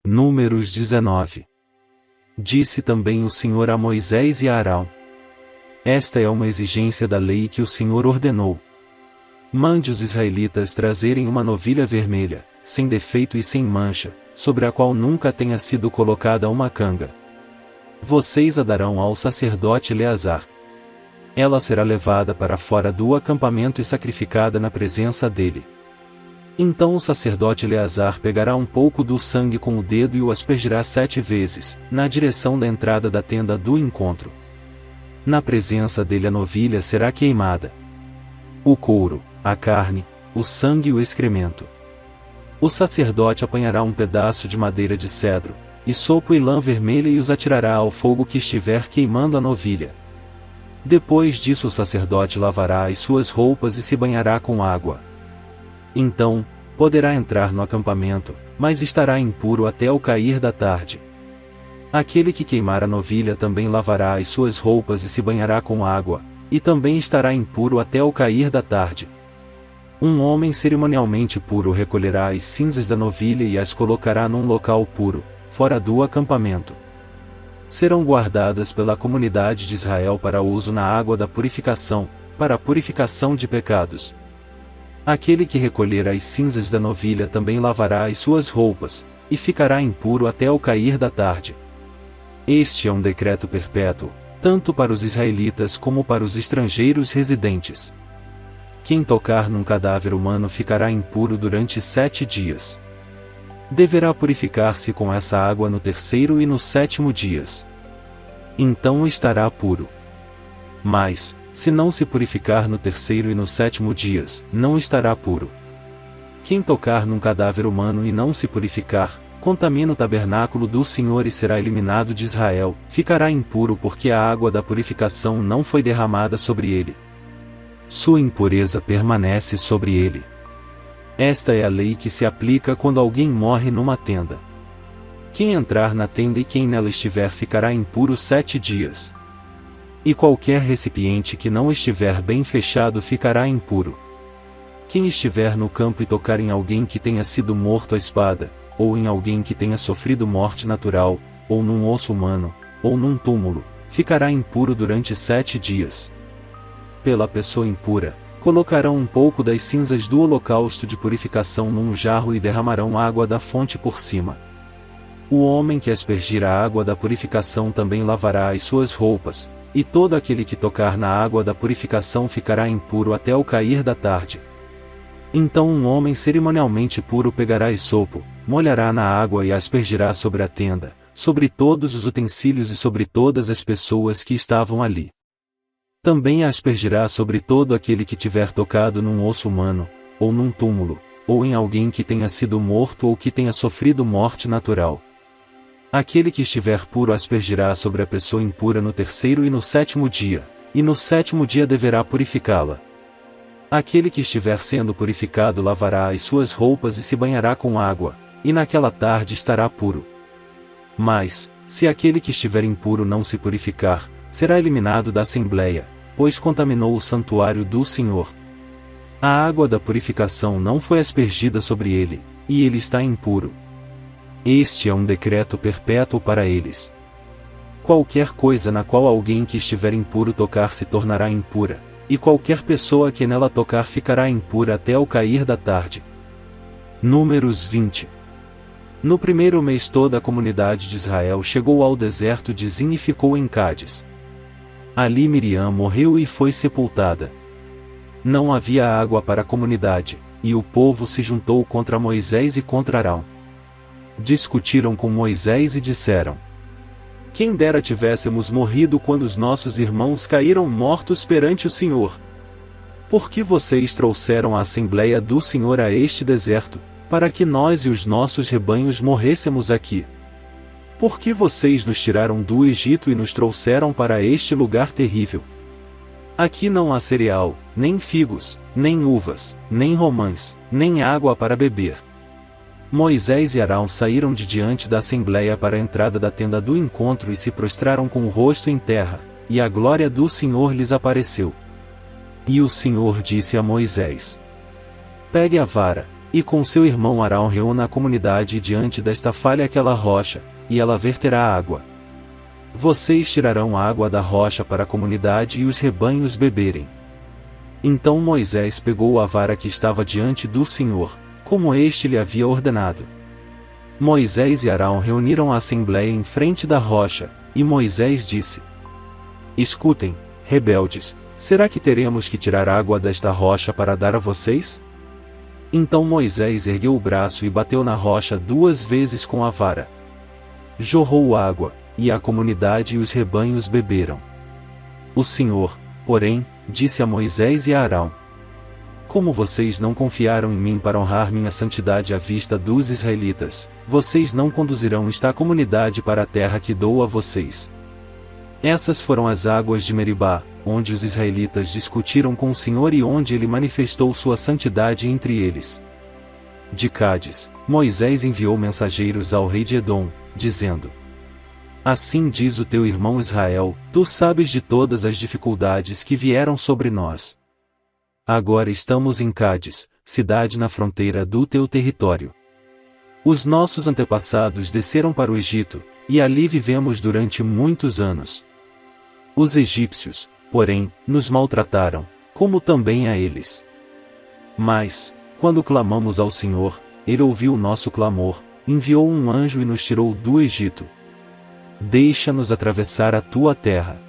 Números 19. Disse também o Senhor a Moisés e a Arão: esta é uma exigência da lei que o Senhor ordenou. Mande os israelitas trazerem uma novilha vermelha, sem defeito e sem mancha, sobre a qual nunca tenha sido colocada uma canga. Vocês a darão ao sacerdote Eleazar. Ela será levada para fora do acampamento e sacrificada na presença dele. Então o sacerdote Eleazar pegará um pouco do sangue com o dedo e o aspergirá 7 vezes, na direção da entrada da tenda do encontro. Na presença dele a novilha será queimada. O couro, a carne, o sangue e o excremento. O sacerdote apanhará um pedaço de madeira de cedro, hisopo e lã vermelha e os atirará ao fogo que estiver queimando a novilha. Depois disso o sacerdote lavará as suas roupas e se banhará com água. Então, poderá entrar no acampamento, mas estará impuro até o cair da tarde. Aquele que queimar a novilha também lavará as suas roupas e se banhará com água, e também estará impuro até o cair da tarde. Um homem cerimonialmente puro recolherá as cinzas da novilha e as colocará num local puro, fora do acampamento. Serão guardadas pela comunidade de Israel para uso na água da purificação, para a purificação de pecados. Aquele que recolher as cinzas da novilha também lavará as suas roupas, e ficará impuro até o cair da tarde. Este é um decreto perpétuo, tanto para os israelitas como para os estrangeiros residentes. Quem tocar num cadáver humano ficará impuro durante 7 dias. Deverá purificar-se com essa água no 3º e no 7º dias. Então estará puro. Mas, se não se purificar no 3º e no 7º dias, não estará puro. Quem tocar num cadáver humano e não se purificar, contamina o tabernáculo do Senhor e será eliminado de Israel, ficará impuro porque a água da purificação não foi derramada sobre ele. Sua impureza permanece sobre ele. Esta é a lei que se aplica quando alguém morre numa tenda. Quem entrar na tenda e quem nela estiver ficará impuro 7 dias. E qualquer recipiente que não estiver bem fechado ficará impuro. Quem estiver no campo e tocar em alguém que tenha sido morto à espada, ou em alguém que tenha sofrido morte natural, ou num osso humano, ou num túmulo, ficará impuro durante 7 dias. Pela pessoa impura, colocarão um pouco das cinzas do holocausto de purificação num jarro e derramarão água da fonte por cima. O homem que aspergir a água da purificação também lavará as suas roupas, e todo aquele que tocar na água da purificação ficará impuro até o cair da tarde. Então um homem cerimonialmente puro pegará hisopo, molhará na água e a aspergirá sobre a tenda, sobre todos os utensílios e sobre todas as pessoas que estavam ali. Também a aspergirá sobre todo aquele que tiver tocado num osso humano, ou num túmulo, ou em alguém que tenha sido morto ou que tenha sofrido morte natural. Aquele que estiver puro aspergirá sobre a pessoa impura no 3º e no 7º dia, e no 7º dia deverá purificá-la. Aquele que estiver sendo purificado lavará as suas roupas e se banhará com água, e naquela tarde estará puro. Mas, se aquele que estiver impuro não se purificar, será eliminado da assembleia, pois contaminou o santuário do Senhor. A água da purificação não foi aspergida sobre ele, e ele está impuro. Este é um decreto perpétuo para eles. Qualquer coisa na qual alguém que estiver impuro tocar se tornará impura, e qualquer pessoa que nela tocar ficará impura até o cair da tarde. Números 20. No 1º mês toda a comunidade de Israel chegou ao deserto de Zin e ficou em Cádiz. Ali Miriam morreu e foi sepultada. Não havia água para a comunidade, e o povo se juntou contra Moisés e contra Arão. Discutiram com Moisés e disseram: quem dera tivéssemos morrido quando os nossos irmãos caíram mortos perante o Senhor. Por que vocês trouxeram a Assembleia do Senhor a este deserto, para que nós e os nossos rebanhos morrêssemos aqui? Por que vocês nos tiraram do Egito e nos trouxeram para este lugar terrível? Aqui não há cereal, nem figos, nem uvas, nem romãs, nem água para beber. Moisés e Arão saíram de diante da assembleia para a entrada da tenda do encontro e se prostraram com o rosto em terra, e a glória do Senhor lhes apareceu. E o Senhor disse a Moisés: pegue a vara, E com seu irmão Arão reúna a comunidade diante desta falha aquela rocha, e ela verterá água. Vocês tirarão água da rocha para a comunidade e os rebanhos beberem. Então Moisés pegou a vara que estava diante do Senhor, como este lhe havia ordenado. Moisés e Arão reuniram a assembleia em frente da rocha, e Moisés disse: Escutem, rebeldes, será que teremos que tirar água desta rocha para dar a vocês? Então Moisés ergueu o braço e bateu na rocha 2 vezes com a vara. Jorrou água, e a comunidade e os rebanhos beberam. O Senhor, porém, disse a Moisés e a Arão: Como vocês não confiaram em mim para honrar minha santidade à vista dos israelitas, vocês não conduzirão esta comunidade para a terra que dou a vocês. Essas foram as águas de Meribá, onde os israelitas discutiram com o Senhor e onde ele manifestou sua santidade entre eles. De Cádiz, Moisés enviou mensageiros ao rei de Edom, dizendo: Assim diz o teu irmão Israel, tu sabes de todas as dificuldades que vieram sobre nós. Agora estamos em Cádiz, cidade na fronteira do teu território. Os nossos antepassados desceram para o Egito, e ali vivemos durante muitos anos. Os egípcios, porém, nos maltrataram, como também a eles. Mas, quando clamamos ao Senhor, ele ouviu o nosso clamor, enviou um anjo e nos tirou do Egito. Deixa-nos atravessar a tua terra.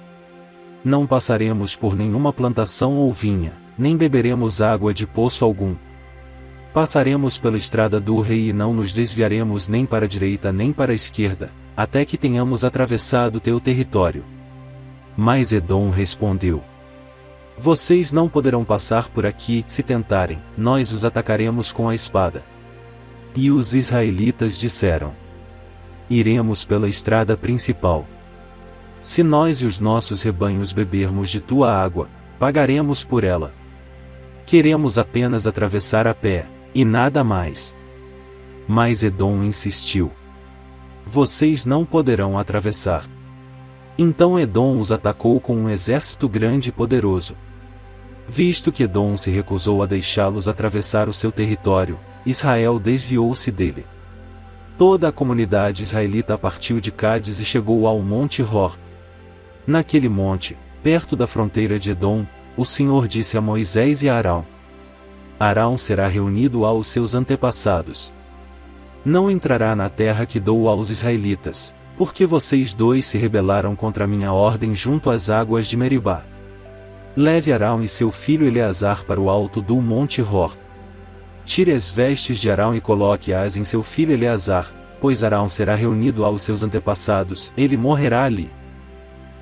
Não passaremos por nenhuma plantação ou vinha, nem beberemos água de poço algum. Passaremos pela estrada do rei e não nos desviaremos nem para a direita nem para a esquerda, até que tenhamos atravessado teu território. Mas Edom respondeu: Vocês não poderão passar por aqui, se tentarem, nós os atacaremos com a espada. E os israelitas disseram: Iremos pela estrada principal. Se nós e os nossos rebanhos bebermos de tua água, pagaremos por ela. Queremos apenas atravessar a pé, e nada mais. Mas Edom insistiu: Vocês não poderão atravessar. Então Edom os atacou com um exército grande e poderoso. Visto que Edom se recusou a deixá-los atravessar o seu território, Israel desviou-se dele. Toda a comunidade israelita partiu de Cádiz e chegou ao Monte Hor. Naquele monte, perto da fronteira de Edom, o Senhor disse a Moisés e a Arão: Arão será reunido aos seus antepassados. Não entrará na terra que dou aos israelitas, porque vocês dois se rebelaram contra a minha ordem junto às águas de Meribá. Leve Arão e seu filho Eleazar para o alto do Monte Hor. Tire as vestes de Arão e coloque-as em seu filho Eleazar, pois Arão será reunido aos seus antepassados, ele morrerá ali.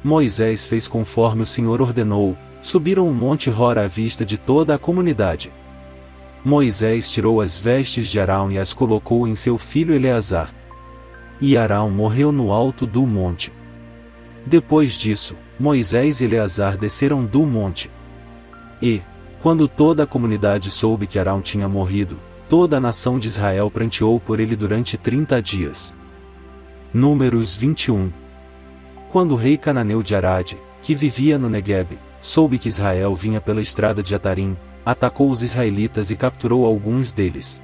Moisés fez conforme o Senhor ordenou, subiram o Monte Hor à vista de toda a comunidade. Moisés tirou as vestes de Arão e as colocou em seu filho Eleazar. E Arão morreu no alto do monte. Depois disso, Moisés e Eleazar desceram do monte. E, quando toda a comunidade soube que Arão tinha morrido, toda a nação de Israel pranteou por ele durante 30 dias. Números 21. Quando o rei cananeu de Arade, que vivia no Neguebe, soube que Israel vinha pela estrada de Atarim, atacou os israelitas e capturou alguns deles.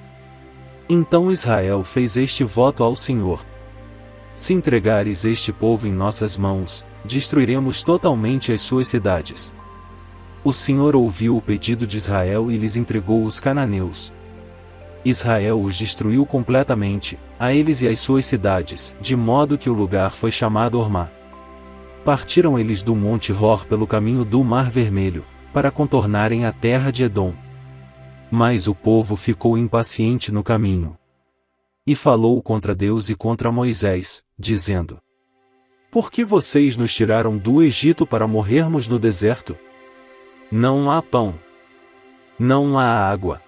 Então Israel fez este voto ao Senhor: Se entregares este povo em nossas mãos, destruiremos totalmente as suas cidades. O Senhor ouviu o pedido de Israel e lhes entregou os cananeus. Israel os destruiu completamente, a eles e às suas cidades, de modo que o lugar foi chamado Ormá. Partiram eles do Monte Hor pelo caminho do Mar Vermelho, para contornarem a terra de Edom. Mas o povo ficou impaciente no caminho. E falou contra Deus e contra Moisés, dizendo: Por que vocês nos tiraram do Egito para morrermos no deserto? Não há pão. Não há água.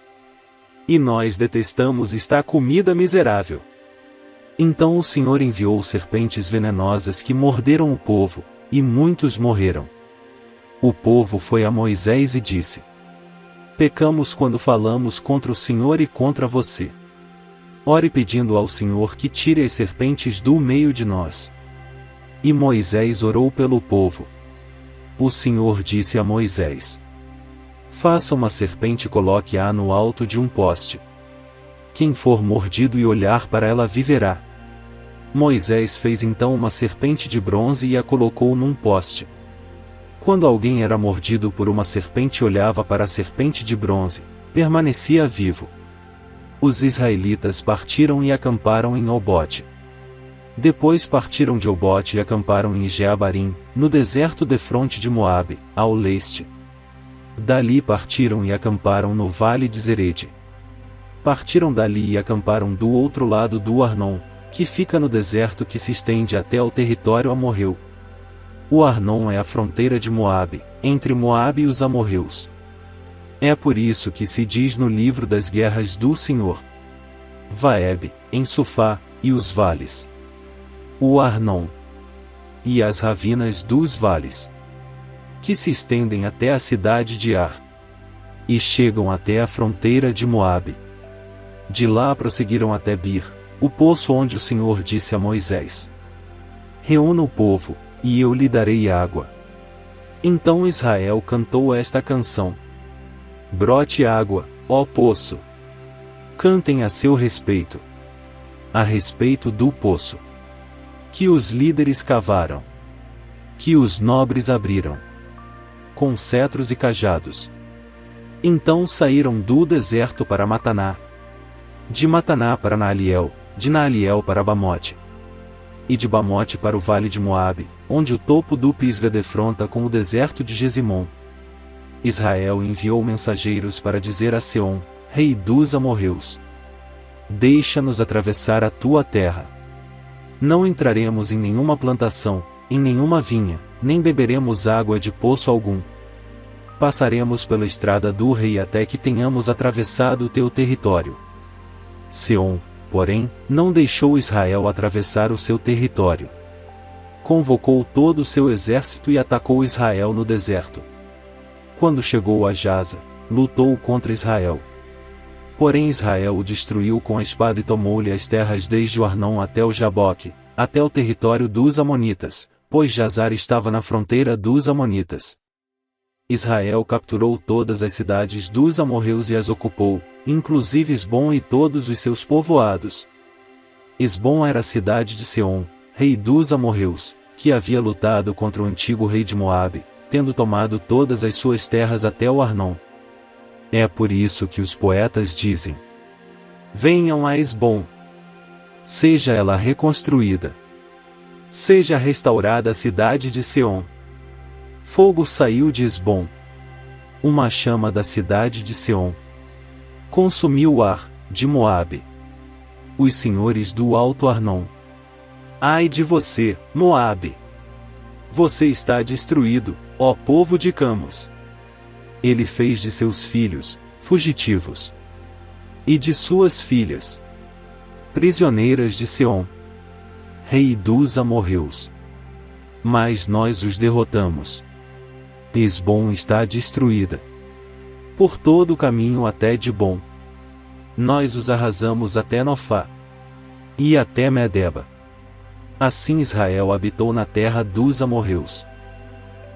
E nós detestamos esta comida miserável. Então o Senhor enviou serpentes venenosas que morderam o povo, e muitos morreram. O povo foi a Moisés e disse: Pecamos quando falamos contra o Senhor e contra você. Ore pedindo ao Senhor que tire as serpentes do meio de nós. E Moisés orou pelo povo. O Senhor disse a Moisés: Faça uma serpente e coloque-a no alto de um poste. Quem for mordido e olhar para ela viverá. Moisés fez então uma serpente de bronze e a colocou num poste. Quando alguém era mordido por uma serpente e olhava para a serpente de bronze, permanecia vivo. Os israelitas partiram e acamparam em Obote. Depois partiram de Obote e acamparam em Jeabarim, no deserto defronte de Moabe, ao leste. Dali partiram e acamparam no vale de Zerede. Partiram dali e acamparam do outro lado do Arnon, que fica no deserto que se estende até ao território amorreu. O Arnon é a fronteira de Moabe, entre Moabe e os amorreus. É por isso que se diz no livro das guerras do Senhor: Vaeb, em Sufá, e os vales. O Arnon. E as ravinas dos vales. Que se estendem até a cidade de Ar. E chegam até a fronteira de Moabe. De lá prosseguiram até Bir, o poço onde o Senhor disse a Moisés: Reúna o povo, e eu lhe darei água. Então Israel cantou esta canção: Brote água, ó poço. Cantem a seu respeito. A respeito do poço. Que os líderes cavaram. Que os nobres abriram. Com cetros e cajados. Então saíram do deserto para Mataná. De Mataná para Naaliel, de Naaliel para Bamote. E de Bamote para o vale de Moabe, onde o topo do Pisga defronta com o deserto de Gesimon. Israel enviou mensageiros para dizer a Seom, rei dos amorreus: Deixa-nos atravessar a tua terra. Não entraremos em nenhuma plantação, em nenhuma vinha, nem beberemos água de poço algum. Passaremos pela estrada do rei até que tenhamos atravessado o teu território. Seom, porém, não deixou Israel atravessar o seu território. Convocou todo o seu exército e atacou Israel no deserto. Quando chegou a Jaza, lutou contra Israel. Porém Israel o destruiu com a espada e tomou-lhe as terras desde o Arnon até o Jaboque, até o território dos Amonitas, pois Jazar estava na fronteira dos Amonitas. Israel capturou todas as cidades dos amorreus e as ocupou, inclusive Esbom e todos os seus povoados. Esbom era a cidade de Seom, rei dos amorreus, que havia lutado contra o antigo rei de Moabe, tendo tomado todas as suas terras até o Arnon. É por isso que os poetas dizem: Venham a Esbom. Seja ela reconstruída. Seja restaurada a cidade de Seom. Fogo saiu de Esbom. Uma chama da cidade de Seom. Consumiu o Ar, de Moabe. Os senhores do Alto Arnon. Ai de você, Moabe! Você está destruído, ó povo de Camos. Ele fez de seus filhos, fugitivos. E de suas filhas, prisioneiras de Seom, rei dos amorreus. Mas nós os derrotamos. Esbom está destruída. Por todo o caminho até Dibom. Nós os arrasamos até Nofá. E até Medeba. Assim Israel habitou na terra dos amorreus.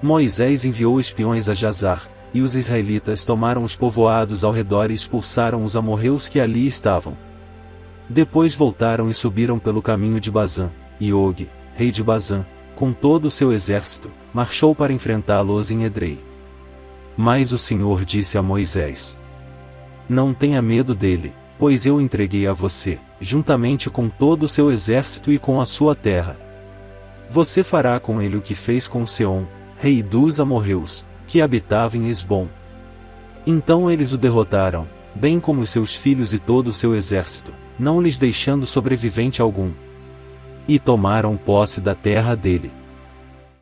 Moisés enviou espiões a Jazar, e os israelitas tomaram os povoados ao redor e expulsaram os amorreus que ali estavam. Depois voltaram e subiram pelo caminho de Bazã, e Og, rei de Bazã, com todo o seu exército, marchou para enfrentá-los em Edrei. Mas o Senhor disse a Moisés: Não tenha medo dele, pois eu entreguei a você, juntamente com todo o seu exército e com a sua terra. Você fará com ele o que fez com Seom, rei dos amorreus, que habitava em Esbom. Então eles o derrotaram, bem como os seus filhos e todo o seu exército, não lhes deixando sobrevivente algum. E tomaram posse da terra dele.